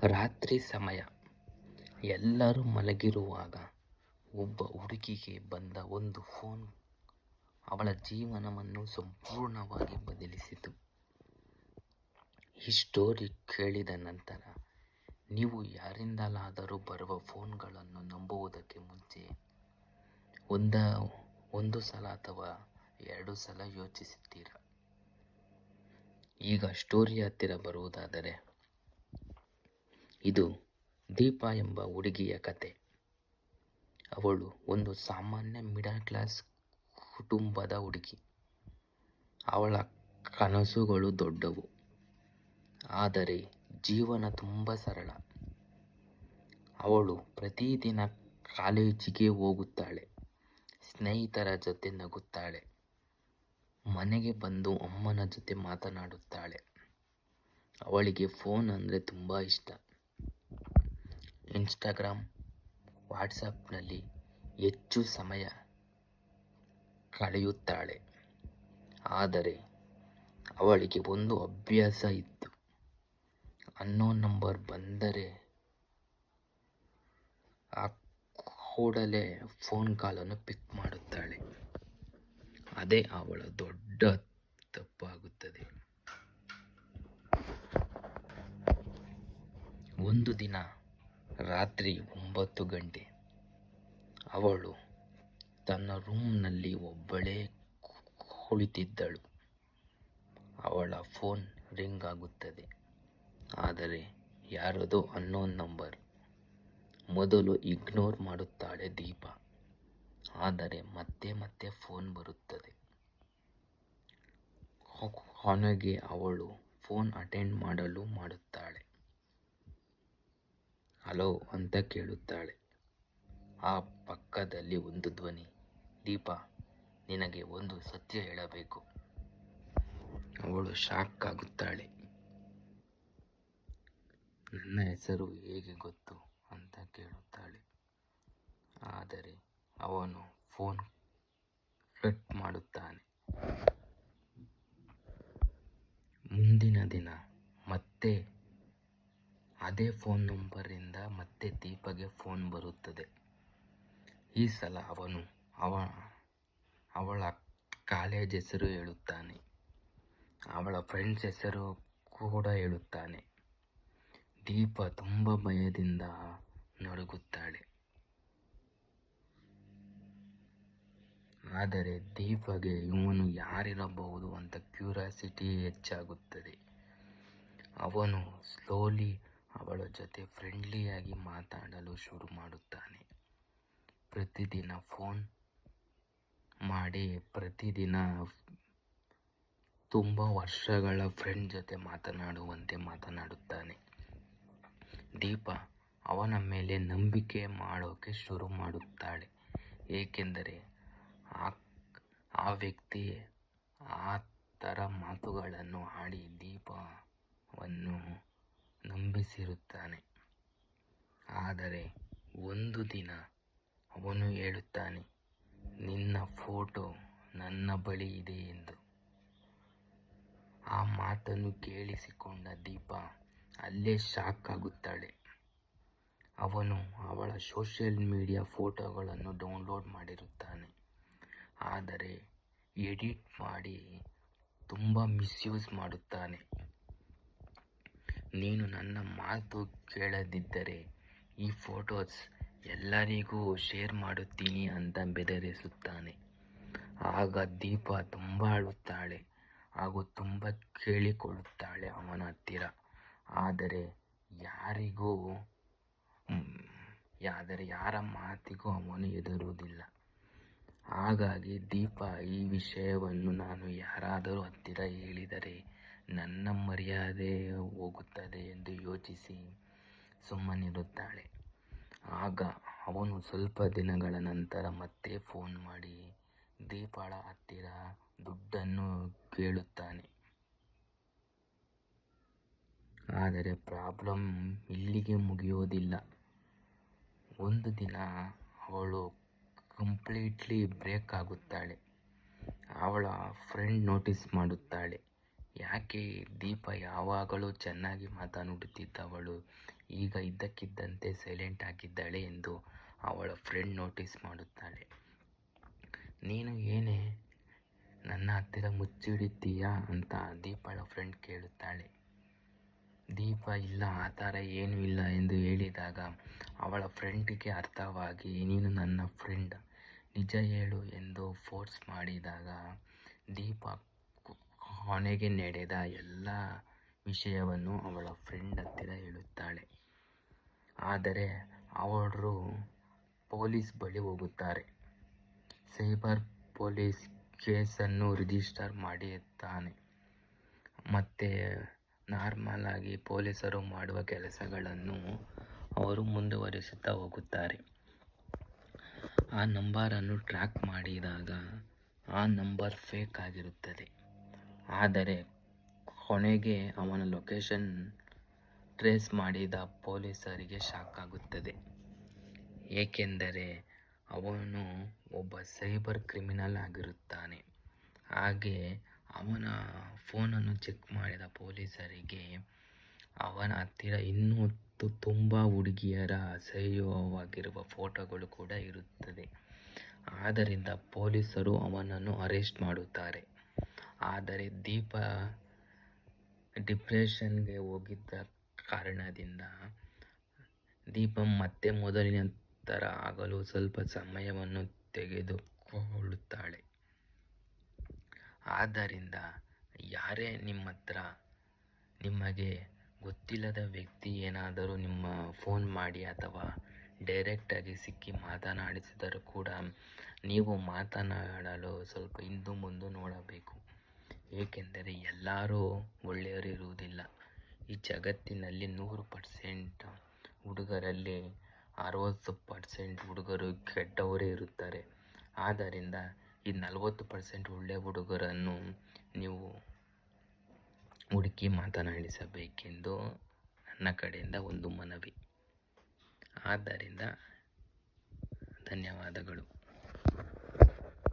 ರಾತ್ರಿ ಸಮಯ, ಎಲ್ಲರೂ ಮಲಗಿರುವಾಗ ಒಬ್ಬ ಹುಡುಗಿಗೆ ಬಂದ ಒಂದು ಫೋನ್ ಅವಳ ಜೀವನವನ್ನು ಸಂಪೂರ್ಣವಾಗಿ ಬದಲಿಸಿತು. ಈ ಸ್ಟೋರಿ ಕೇಳಿದ ನಂತರ ನೀವು ಯಾರಿಂದಲಾದರೂ ಬರುವ ಫೋನ್ಗಳನ್ನು ನಂಬುವುದಕ್ಕೆ ಮುಂಚೆ ಒಂದು ಸಲ ಅಥವಾ 2 ಸಲ ಯೋಚಿಸುತ್ತೀರಾ? ಈಗ ಸ್ಟೋರಿ ಹತ್ತಿರ ಬರುವುದಾದರೆ, ಇದು ದೀಪಾ ಎಂಬ ಹುಡುಗಿಯ ಕತೆ. ಅವಳು ಒಂದು ಸಾಮಾನ್ಯ ಮಿಡಲ್ ಕ್ಲಾಸ್ ಕುಟುಂಬದ ಹುಡುಗಿ. ಅವಳ ಕನಸುಗಳು ದೊಡ್ಡವು, ಆದರೆ ಜೀವನ ತುಂಬ ಸರಳ. ಅವಳು ಪ್ರತಿದಿನ ಕಾಲೇಜಿಗೆ ಹೋಗುತ್ತಾಳೆ, ಸ್ನೇಹಿತರ ಜೊತೆ ನಗುತ್ತಾಳೆ, ಮನೆಗೆ ಬಂದು ಅಮ್ಮನ ಜೊತೆ ಮಾತನಾಡುತ್ತಾಳೆ. ಅವಳಿಗೆ ಫೋನ್ ಅಂದರೆ ತುಂಬ ಇಷ್ಟ. ಇನ್ಸ್ಟಾಗ್ರಾಮ್, ವಾಟ್ಸಪ್ನಲ್ಲಿ ಹೆಚ್ಚು ಸಮಯ ಕಳೆಯುತ್ತಾಳೆ. ಆದರೆ ಅವಳಿಗೆ ಒಂದು ಅಭ್ಯಾಸ ಇತ್ತು. ಅನ್ನೋನ್ ನಂಬರ್ ಬಂದರೆ ಆ ಕೂಡಲೇ ಫೋನ್ ಕಾಲನ್ನು ಪಿಕ್ ಮಾಡುತ್ತಾಳೆ. ಅದೇ ಅವಳ ದೊಡ್ಡ ತಪ್ಪಾಗುತ್ತದೆ. ಒಂದು ದಿನ ರಾತ್ರಿ 9 ಗಂಟೆ, ಅವಳು ತನ್ನ ರೂಮ್ನಲ್ಲಿ ಒಬ್ಬಳೇ ಕುಳಿತಿದ್ದಳು. ಅವಳ ಫೋನ್ ರಿಂಗ್ ಆಗುತ್ತದೆ, ಆದರೆ ಯಾರದೋ ಅನ್ನೋನ್ ನಂಬರ್. ಮೊದಲು ಇಗ್ನೋರ್ ಮಾಡುತ್ತಾಳೆ ದೀಪಾ, ಆದರೆ ಮತ್ತೆ ಮತ್ತೆ ಫೋನ್ ಬರುತ್ತದೆ. ಕೊನೆಗೆ ಅವಳು ಫೋನ್ ಅಟೆಂಡ್ ಮಾಡಲು ಮಾಡುತ್ತಾಳೆ. ಹಲೋ ಅಂತ ಕೇಳುತ್ತಾಳೆ. ಆ ಪಕ್ಕದಲ್ಲಿ ಒಂದು ಧ್ವನಿ, ದೀಪಾ, ನಿನಗೆ ಒಂದು ಸತ್ಯ ಹೇಳಬೇಕು. ಅವಳು ಶಾಕ್ ಆಗುತ್ತಾಳೆ. ನನ್ನ ಹೆಸರು ಹೇಗೆ ಗೊತ್ತು ಅಂತ ಕೇಳುತ್ತಾಳೆ. ಆದರೆ ಅವನು ಫೋನ್ ಕಟ್ ಮಾಡುತ್ತಾನೆ. ಮುಂದಿನ ದಿನ ಮತ್ತೆ ಅದೇ ಫೋನ್ ನಂಬರಿಂದ ಮತ್ತೆ ದೀಪಗೆ ಫೋನ್ ಬರುತ್ತದೆ. ಈ ಸಲ ಅವನು ಅವಳ ಕಾಲೇಜ್ ಹೆಸರು ಹೇಳುತ್ತಾನೆ, ಅವಳ ಫ್ರೆಂಡ್ಸ್ ಹೆಸರು ಕೂಡ ಹೇಳುತ್ತಾನೆ. ದೀಪ ತುಂಬ ಭಯದಿಂದ ನಡುಗುತ್ತಾಳೆ. ಆದರೆ ದೀಪಗೆ ಇವನು ಯಾರಿರಬಹುದು ಅಂತ ಕ್ಯೂರಿಯಾಸಿಟಿ ಹೆಚ್ಚಾಗುತ್ತದೆ. ಅವನು ಸ್ಲೋಲಿ ಅವಳ ಜೊತೆ ಫ್ರೆಂಡ್ಲಿಯಾಗಿ ಮಾತಾಡಲು ಶುರು ಮಾಡುತ್ತಾನೆ. ಪ್ರತಿದಿನ ಫೋನ್ ಮಾಡಿ ಪ್ರತಿದಿನ ತುಂಬ ವರ್ಷಗಳ ಫ್ರೆಂಡ್ ಜೊತೆ ಮಾತನಾಡುವಂತೆ ಮಾತನಾಡುತ್ತಾನೆ. ದೀಪ ಅವನ ಮೇಲೆ ನಂಬಿಕೆ ಮಾಡೋಕೆ ಶುರು ಮಾಡುತ್ತಾಳೆ. ಏಕೆಂದರೆ ಆ ವ್ಯಕ್ತಿ ಆ ಥರ ಮಾತುಗಳನ್ನು ಆಡಿ ದೀಪವನ್ನು ನಂಬಿಸಿರುತ್ತಾನೆ. ಆದರೆ ಒಂದು ದಿನ ಅವನು ಹೇಳುತ್ತಾನೆ, ನಿನ್ನ ಫೋಟೋ ನನ್ನ ಬಳಿ ಇದೆ ಎಂದು. ಆ ಮಾತನ್ನು ಕೇಳಿಸಿಕೊಂಡ ದೀಪ ಅಲ್ಲೇ ಶಾಕ್ ಆಗುತ್ತಾಳೆ. ಅವನು ಅವಳ ಸೋಷಿಯಲ್ ಮೀಡಿಯಾ ಫೋಟೋಗಳನ್ನು ಡೌನ್ಲೋಡ್ ಮಾಡಿರುತ್ತಾನೆ, ಆದರೆ ಎಡಿಟ್ ಮಾಡಿ ತುಂಬ ಮಿಸ್ಯೂಸ್ ಮಾಡುತ್ತಾನೆ. ನೀನು ನನ್ನ ಮಾತು ಕೇಳದಿದ್ದರೆ ಈ ಫೋಟೋಸ್ ಎಲ್ಲರಿಗೂ ಶೇರ್ ಮಾಡುತ್ತೀನಿ ಅಂತ ಬೆದರಿಸುತ್ತಾನೆ. ಆಗ ದೀಪ ತುಂಬ ಅಳುತ್ತಾಳೆ ಹಾಗೂ ತುಂಬ ಕೇಳಿಕೊಳ್ಳುತ್ತಾಳೆ ಅವನ ಹತ್ತಿರ. ಆದರೆ ಯಾರ ಮಾತಿಗೂ ಅವನು ಹೆದರುವುದಿಲ್ಲ. ಹಾಗಾಗಿ ದೀಪ ಈ ವಿಷಯವನ್ನು ನಾನು ಯಾರಾದರೂ ಹತ್ತಿರ ಹೇಳಿದರೆ ನನ್ನ ಮರ್ಯಾದೆ ಹೋಗುತ್ತದೆ ಎಂದು ಯೋಚಿಸಿ ಸುಮ್ಮನಿರುತ್ತಾಳೆ. ಆಗ ಅವನು ಸ್ವಲ್ಪ ದಿನಗಳ ನಂತರ ಮತ್ತೆ ಫೋನ್ ಮಾಡಿ ದೀಪಾಳ ಹತ್ತಿರ ದುಡ್ಡನ್ನು ಕೇಳುತ್ತಾನೆ. ಆದರೆ ಪ್ರಾಬ್ಲಮ್ ಇಲ್ಲಿಗೆ ಮುಗಿಯೋದಿಲ್ಲ. ಒಂದು ದಿನ ಅವಳು ಕಂಪ್ಲೀಟ್ಲಿ ಬ್ರೇಕ್ ಆಗುತ್ತಾಳೆ. ಅವಳ ಫ್ರೆಂಡ್ ನೋಟಿಸ್ ಮಾಡುತ್ತಾಳೆ. ಯಾಕೆ ದೀಪ ಯಾವಾಗಲೂ ಚೆನ್ನಾಗಿ ಮಾತನಾಡುತ್ತಿದ್ದವಳು ಈಗ ಇದ್ದಕ್ಕಿದ್ದಂತೆ ಸೈಲೆಂಟ್ ಆಗಿದ್ದಾಳೆ ಎಂದು ಅವಳ ಫ್ರೆಂಡ್ ನೋಟಿಸ್ ಮಾಡುತ್ತಾಳೆ. ನೀನು ಏನೇ ನನ್ನ ಹತ್ತಿರ ಮುಚ್ಚಿಡುತ್ತೀಯಾ ಅಂತ ದೀಪಳ ಫ್ರೆಂಡ್ ಕೇಳುತ್ತಾಳೆ. ದೀಪ ಇಲ್ಲ, ಆ ಥರ ಏನೂ ಇಲ್ಲ ಎಂದು ಹೇಳಿದಾಗ ಅವಳ ಫ್ರೆಂಡಿಗೆ ಅರ್ಥವಾಗಿ ನೀನು ನನ್ನ ಫ್ರೆಂಡ್, ನಿಜ ಹೇಳು ಎಂದು ಫೋರ್ಸ್ ಮಾಡಿದಾಗ ದೀಪ ಕೊನೆಗೆ ನಡೆದ ಎಲ್ಲ ವಿಷಯವನ್ನು ಅವಳ ಫ್ರೆಂಡ್ ಹತ್ತಿರ ಹೇಳುತ್ತಾಳೆ. ಆದರೆ ಅವರು ಪೊಲೀಸ್ ಬಳಿ ಹೋಗುತ್ತಾರೆ. ಸೈಬರ್ ಪೊಲೀಸ್ ಕೇಸನ್ನು ರಿಜಿಸ್ಟರ್ ಮಾಡಿದ್ದಾನೆ. ಮತ್ತು ನಾರ್ಮಲ್ ಆಗಿ ಪೊಲೀಸರು ಮಾಡುವ ಕೆಲಸಗಳನ್ನು ಅವರು ಮುಂದುವರಿಸುತ್ತಾ ಹೋಗುತ್ತಾರೆ. ಆ ನಂಬರನ್ನು ಟ್ರ್ಯಾಕ್ ಮಾಡಿದಾಗ ಆ ನಂಬರ್ ಫೇಕ್ ಆಗಿರುತ್ತದೆ. ಆದರೆ ಕೊನೆಗೆ ಅವನ ಲೊಕೇಶನ್ ಟ್ರೇಸ್ ಮಾಡಿದ ಪೊಲೀಸರಿಗೆ ಶಾಕ್ ಆಗುತ್ತದೆ. ಏಕೆಂದರೆ ಅವನು ಒಬ್ಬ ಸೈಬರ್ ಕ್ರಿಮಿನಲ್ ಆಗಿರುತ್ತಾನೆ. ಹಾಗೆ ಅವನ ಫೋನನ್ನು ಚೆಕ್ ಮಾಡಿದ ಪೊಲೀಸರಿಗೆ ಅವನ ಹತ್ತಿರ ಇನ್ನೂ ತುಂಬ ಹುಡುಗಿಯರ ಅಸಹ್ಯವಾಗಿರುವ ಫೋಟೋಗಳು ಕೂಡ ಇರುತ್ತದೆ. ಆದ್ದರಿಂದ ಪೊಲೀಸರು ಅವನನ್ನು ಅರೆಸ್ಟ್ ಮಾಡುತ್ತಾರೆ. ಆದರೆ ದೀಪ ಡಿಪ್ರೆಷನ್ಗೆ ಹೋಗಿದ್ದ ಕಾರಣದಿಂದ ದೀಪ ಮತ್ತೆ ಮೊದಲಿನ ಥರ ಆಗಲು ಸ್ವಲ್ಪ ಸಮಯವನ್ನು ತೆಗೆದುಕೊಳ್ಳುತ್ತಾಳೆ. ಆದ್ದರಿಂದ ಯಾರೇ ನಿಮಗೆ ಗೊತ್ತಿಲ್ಲದ ವ್ಯಕ್ತಿ ಏನಾದರೂ ನಿಮ್ಮ ಫೋನ್ ಮಾಡಿ ಅಥವಾ ಡೈರೆಕ್ಟಾಗಿ ಸಿಕ್ಕಿ ಮಾತನಾಡಿಸಿದರೂ ಕೂಡ ನೀವು ಮಾತನಾಡಲು ಸ್ವಲ್ಪ ಹಿಂದು ಮುಂದೆ ನೋಡಬೇಕು. ಏಕೆಂದರೆ ಎಲ್ಲರೂ ಒಳ್ಳೆಯವರಿರುವುದಿಲ್ಲ. ಈ ಜಗತ್ತಿನಲ್ಲಿ 100% ಹುಡುಗರಲ್ಲಿ 60% ಹುಡುಗರು ಕೆಟ್ಟವರೇ ಇರುತ್ತಾರೆ. ಆದ್ದರಿಂದ ಈ 40% ಒಳ್ಳೆಯ ಹುಡುಗರನ್ನು ನೀವು ಹುಡುಕಿ ಮಾತನಾಡಿಸಬೇಕೆಂದು ನನ್ನ ಕಡೆಯಿಂದ ಒಂದು ಮನವಿ. ಆದ್ದರಿಂದ ಧನ್ಯವಾದಗಳು.